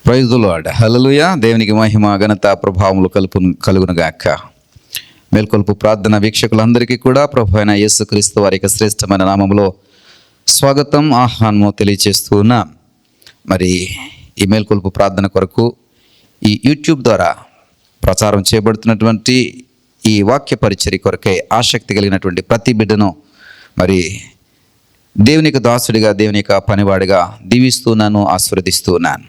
Praise the lord. హల్లెలూయా. దేవునికి మహిమ ఘనత ప్రభావములు కలుగునుగాక. మేల్కొల్పు ప్రార్థన వీక్షకులందరికీ కూడా ప్రభు అయిన యేసుక్రీస్తు వారి యొక్క శ్రేష్టమైన నామములో స్వాగతం, ఆహ్వానము తెలియజేస్తూ ఉన్నా. మరి ఈ మేల్కొల్పు ప్రార్థన కొరకు ఈ యూట్యూబ్ ద్వారా ప్రచారం చేయబడుతున్నటువంటి ఈ వాక్య పరిచర్య కొరకై ఆసక్తి కలిగినటువంటి ప్రతి బిడ్డను మరి దేవునికి దాసుడిగా, దేవుని యొక్క పనివాడిగా దీవిస్తున్నాను, ఆశీర్వదిస్తున్నాను.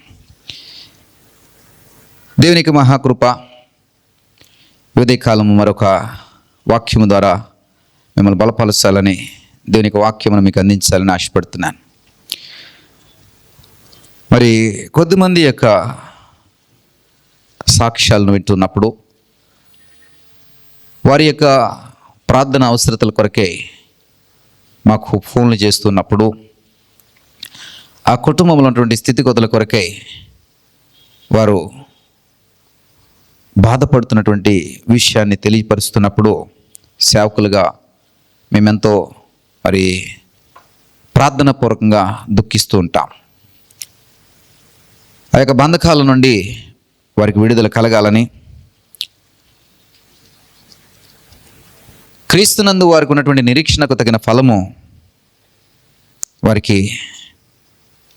దేవునికి మహాకృప ఉదయకాలము మరొక వాక్యము ద్వారా మిమ్మల్ని బలపరచాలని, దేవునికి వాక్యమును మీకు అందించాలని ఆశపడుతున్నాను. మరి కొద్దిమంది యొక్క సాక్ష్యాలను వింటున్నప్పుడు వారి యొక్క ప్రార్థన అవసరతల కొరకే మాకు ఫోన్లు చేస్తున్నప్పుడు ఆ కుటుంబంలో ఉన్నటువంటి స్థితిగతుల కొరకై వారు బాధపడుతున్నటువంటి విషయాన్ని తెలియపరుస్తున్నప్పుడు సేవకులుగా మేమెంతో మరి ప్రార్థన పూర్వకంగా దుఃఖిస్తూ ఉంటాం. ఆ యొక్క బంధకాల నుండి వారికి విడుదల కలగాలని, క్రీస్తునందు వారికి ఉన్నటువంటి నిరీక్షణకు తగిన ఫలము వారికి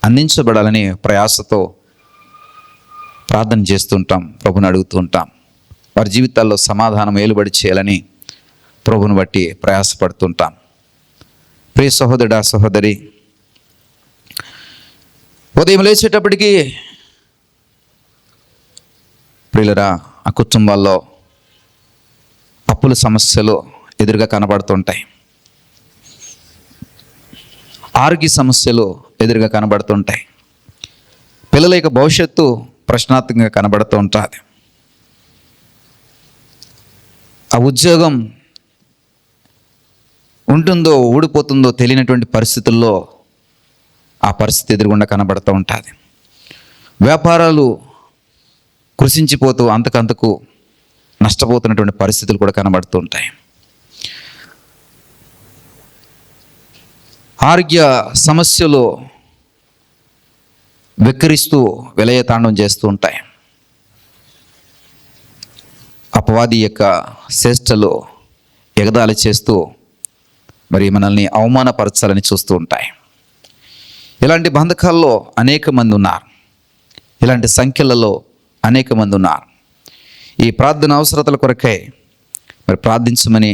అందించబడాలని ప్రయాసతో ప్రార్థన చేస్తుంటాం, ప్రభుని అడుగుతూ ఉంటాం. వారి జీవితాల్లో సమాధానం ఏలుబడి చేయాలని ప్రభుని బట్టి ప్రయాసపడుతుంటాం. ప్రియ సహోదరుడా, సహోదరి, ఉదయం లేచేటప్పటికీ ప్రియులరా ఆ కుటుంబాల్లో అప్పుల సమస్యలు ఎదురుగా కనబడుతుంటాయి, ఆరోగ్య సమస్యలు ఎదురుగా కనబడుతుంటాయి, పిల్లల యొక్క భవిష్యత్తు ప్రశ్నార్థకంగా కనబడుతూ ఉంటుంది. ఆ ఉద్యోగం ఉంటుందో ఊడిపోతుందో తెలియనటువంటి పరిస్థితుల్లో ఆ పరిస్థితి ఎదురుగుండా కనబడుతూ ఉంటుంది. వ్యాపారాలు కృషించిపోతూ అంతకంతకు నష్టపోతున్నటువంటి పరిస్థితులు కూడా కనబడుతూ ఉంటాయి. ఆరోగ్య సమస్యలు వెక్కిరిస్తూ విలయతాండం చేస్తూ ఉంటాయి. అపవాది యొక్క చేష్టలు ఎగదాలి చేస్తూ మరి మనల్ని అవమానపరచాలని చూస్తూ ఉంటాయి. ఇలాంటి బంధకాల్లో అనేక మంది ఉన్నారు, ఇలాంటి సంఖ్యలలో అనేక మంది ఉన్నారు. ఈ ప్రార్థన అవసరతల కొరకై మరి ప్రార్థించమని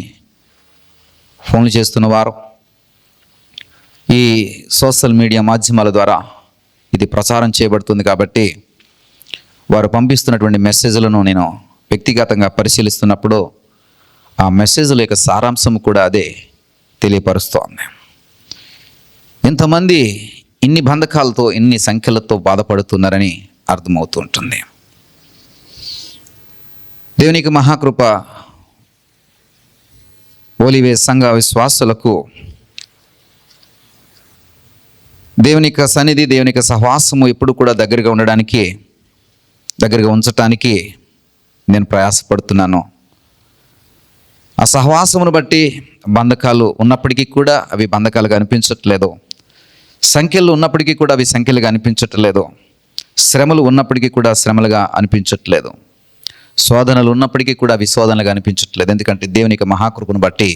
ఫోన్లు చేస్తున్నవారు, ఈ సోషల్ మీడియా మాధ్యమాల ద్వారా ఇది ప్రచారం చేయబడుతుంది కాబట్టి వారు పంపిస్తున్నటువంటి మెసేజ్లను నేను వ్యక్తిగతంగా పరిశీలిస్తున్నప్పుడు ఆ మెసేజ్ల యొక్క సారాంశం కూడా అదే తెలియపరుస్తోంది. ఇంతమంది ఇన్ని బంధకాలతో, ఇన్ని సంఖ్యలతో బాధపడుతున్నారని అర్థమవుతూ ఉంటుంది. దేవునికి మహాకృప. ఓలివే సంఘ విశ్వాసులకు దేవుని యొక్క సన్నిధి, దేవుని యొక్క సహవాసము ఎప్పుడు కూడా దగ్గరగా ఉంచటానికి నేను ప్రయాసపడుతున్నాను. ఆ సహవాసమును బట్టి బంధకాలు ఉన్నప్పటికీ కూడా అవి బంధకాలుగా అనిపించట్లేదు, సంఖ్యలు ఉన్నప్పటికీ కూడా అవి సంఖ్యలుగా అనిపించట్లేదు, శ్రమలు ఉన్నప్పటికీ కూడా శ్రమలుగా అనిపించట్లేదు, శోధనలు ఉన్నప్పటికీ కూడా అవి శోధనలుగా అనిపించట్లేదు. ఎందుకంటే దేవుని యొక్క మహాకృపను బట్టి,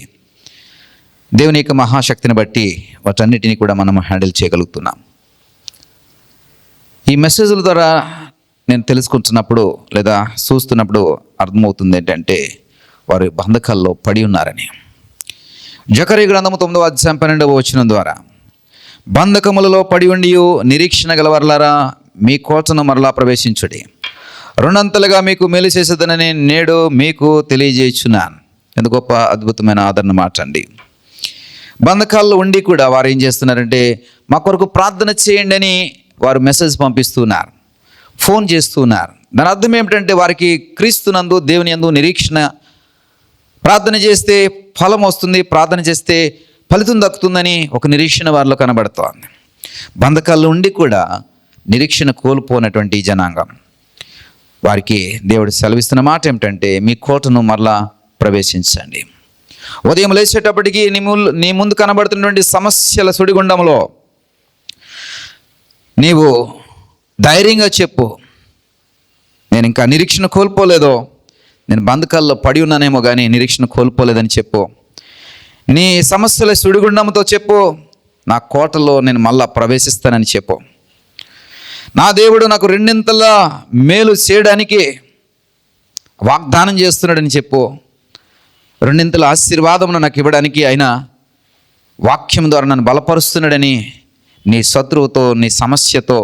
దేవుని యొక్క మహాశక్తిని బట్టి వాటన్నిటినీ కూడా మనం హ్యాండిల్ చేయగలుగుతున్నాం. ఈ మెసేజ్ల ద్వారా నేను తెలుసుకుంటున్నప్పుడు లేదా చూస్తున్నప్పుడు అర్థమవుతుంది ఏంటంటే వారు బంధకాల్లో పడి ఉన్నారని. జకర్యా గ్రంథము 9వ అధ్యాయం 12వ వచనం ద్వారా, బంధకములలో పడి ఉండి నిరీక్షణ గలవర్లారా మీ కోటను మరలా ప్రవేశించుడి, రెండంతలుగా మీకు మేలు చేసేదనని నేడు మీకు తెలియజేయుచున్నాను. ఎంత గొప్ప అద్భుతమైన ఆదరణ మాట అండి. బంధకాల్లో ఉండి కూడా వారు ఏం చేస్తున్నారంటే మా కొరకు ప్రార్థన చేయండి అని వారు మెసేజ్ పంపిస్తున్నారు, ఫోన్ చేస్తున్నారు. దాని అర్థం ఏమిటంటే వారికి క్రీస్తునందు, దేవుని యందు నిరీక్షణ, ప్రార్థన చేస్తే ఫలం వస్తుంది, ప్రార్థన చేస్తే ఫలితం దక్కుతుందని ఒక నిరీక్షణ వారిలో కనబడుతోంది. బంధకాల్లో ఉండి కూడా నిరీక్షణ కోల్పోయినటువంటి జనాంగం వారికి దేవుడు సెలవిస్తున్న మాట ఏమిటంటే మీ కోటను మరలా ప్రవేశించండి. ఉదయం లేచేటప్పటికీ నీ ముందు కనబడుతున్నటువంటి సమస్యల సుడిగుండంలో నీవు ధైర్యంగా చెప్పు, నేను ఇంకా నిరీక్షణ కోల్పోలేదో, నేను బంధకాల్లో పడి ఉన్నానేమో కానీ నిరీక్షణ కోల్పోలేదని చెప్పు. నీ సమస్యల సుడిగుండంతో చెప్పు, నా కోటలో నేను మళ్ళా ప్రవేశిస్తానని చెప్పు. నా దేవుడు నాకు రెండింతలా మేలు చేయడానికి వాగ్దానం చేస్తున్నాడని చెప్పు. రెండింతల ఆశీర్వాదమును నాకు ఇవ్వడానికి ఆయన వాక్యం ద్వారా నన్ను బలపరుస్తున్నాడని నీ శత్రువుతో, నీ సమస్యతో,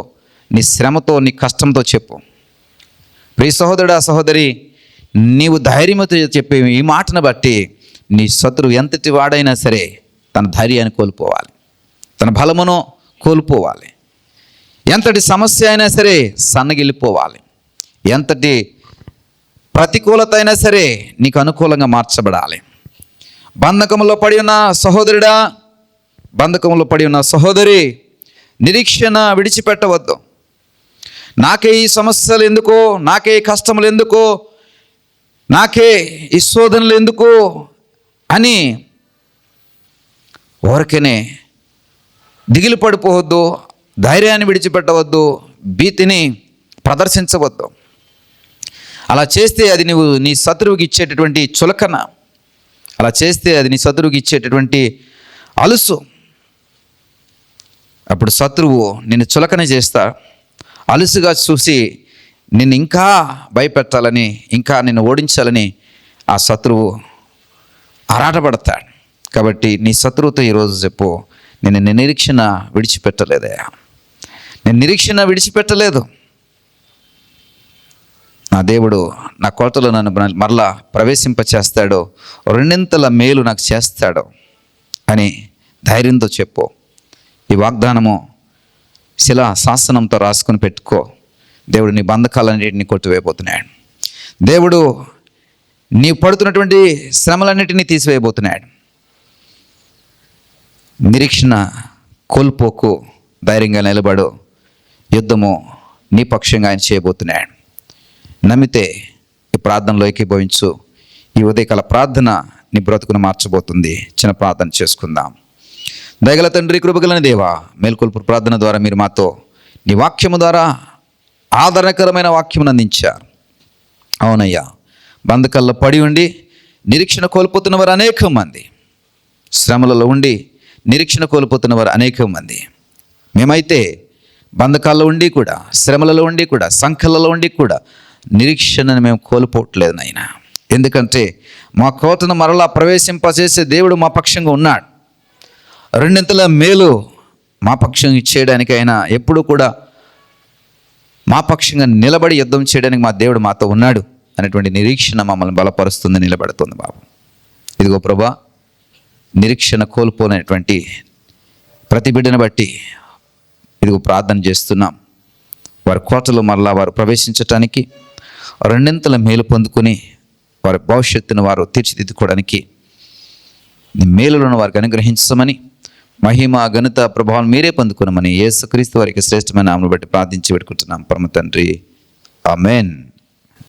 నీ శ్రమతో, నీ కష్టంతో చెప్పు. ప్రియ సహోదరుడా, సహోదరి, నీవు ధైర్యంతో చెప్పే ఈ మాటను బట్టి నీ శత్రువు ఎంతటి వాడైనా సరే తన ధైర్యాన్ని కోల్పోవాలి, తన బలమును కోల్పోవాలి. ఎంతటి సమస్య అయినా సరే సన్నగిల్లిపోవాలి. ఎంతటి ప్రతికూలత అయినా సరే నీకు అనుకూలంగా మార్చబడాలి. బంధకంలో పడి ఉన్న సహోదరుడా, బంధకంలో పడి ఉన్న సహోదరి, నిరీక్షణ విడిచిపెట్టవద్దు. నాకే ఈ సమస్యలు ఎందుకో, నాకే ఈ కష్టములు ఎందుకో, నాకే ఈ శోధనలు ఎందుకు అని ఊరికనే దిగులు పడిపోవద్దు, ధైర్యాన్ని విడిచిపెట్టవద్దు, భీతిని ప్రదర్శించవద్దు. అలా చేస్తే అది నీ శత్రువుకి ఇచ్చేటటువంటి చులకన, అలా చేస్తే అది నీ శత్రువుకి ఇచ్చేటటువంటి అలుసు. అప్పుడు శత్రువు నిన్ను చులకన చేస్తా, అలుసుగా చూసి నిన్ను ఇంకా భయపెట్టాలని, ఇంకా నిన్ను ఓడించాలని ఆ శత్రువు ఆరాటపడతాడు. కాబట్టి నీ శత్రువుతో ఈరోజు చెప్పు, నేను నిరీక్షణ విడిచిపెట్టలేదయా, నేను నిరీక్షణ విడిచిపెట్టలేదు. నా దేవుడు నా కోటలో నన్ను మరలా ప్రవేశింపచేస్తాడు, రెండింతల మేలు నాకు చేస్తాడు అని ధైర్యంతో చెప్పు. ఈ వాగ్దానము శిలా శాసనంతో రాసుకుని పెట్టుకో. దేవుడు నీ బంధకాలన్నిటిని కొట్టివేయబోతున్నాడు. దేవుడు నీ పడుతున్నటువంటి శ్రమలన్నిటినీ తీసివేయబోతున్నాడు. నిరీక్షణ కోల్పోకు, ధైర్యంగా నిలబడు. యుద్ధము నీ పక్షంగా ఆయన చేయబోతున్నాడు. నమ్మితే ఈ ప్రార్థనలో ఏకీభవించు. ఈ ఉదయకాల ప్రార్థన నీ బ్రతుకును మార్చబోతుంది. చిన్న ప్రార్థన చేసుకుందాం. దయగల తండ్రి, కృపగల దేవా, మేల్కొల్పు ప్రార్థన ద్వారా మీరు మాతో నీ వాక్యము ద్వారా ఆదరణకరమైన వాక్యమును అందించారు. అవునయ్యా, బంధకాల్లో పడి ఉండి నిరీక్షణ కోల్పోతున్న వారు అనేక మంది, శ్రమలలో ఉండి నిరీక్షణ కోల్పోతున్న వారు అనేక మంది. మేమైతే బంధకాల్లో ఉండి కూడా, శ్రమలలో ఉండి కూడా, సంఖ్యలలో ఉండి కూడా నిరీక్షణను మేము కోల్పోవట్లేదు నాయన. ఎందుకంటే మా కోటను మరలా ప్రవేశింపచేసే దేవుడు మా పక్షంగా ఉన్నాడు. రెండింతల మేలు మా పక్షంగా చేయడానికి ఆయన ఎప్పుడు కూడా మా పక్షంగా నిలబడి యుద్ధం చేయడానికి మా దేవుడు మాతో ఉన్నాడు అనేటువంటి నిరీక్షణ మమ్మల్ని బలపరుస్తుంది, నిలబడుతుంది బాబు. ఇదిగో ప్రభా, నిరీక్షణ కోల్పోయినటువంటి ప్రతి బిడ్డను బట్టి ఇదిగో ప్రార్థన చేస్తున్నాం. వారి కోటలో మరలా వారు ప్రవేశించటానికి, రెండింతల మేలు పొందుకొని వారి భవిష్యత్తును వారు తీర్చిదిద్దుకోవడానికి మేలులను వారికి అనుగ్రహించమని, మహిమ, ఘనత, ప్రభావం మీరే పొందుకున్నామని యేసుక్రీస్తు వారికి శ్రేష్టమైన నామమును బట్టి ప్రార్థించి పెట్టుకుంటున్నాం పరమ తండ్రి. ఆమేన్.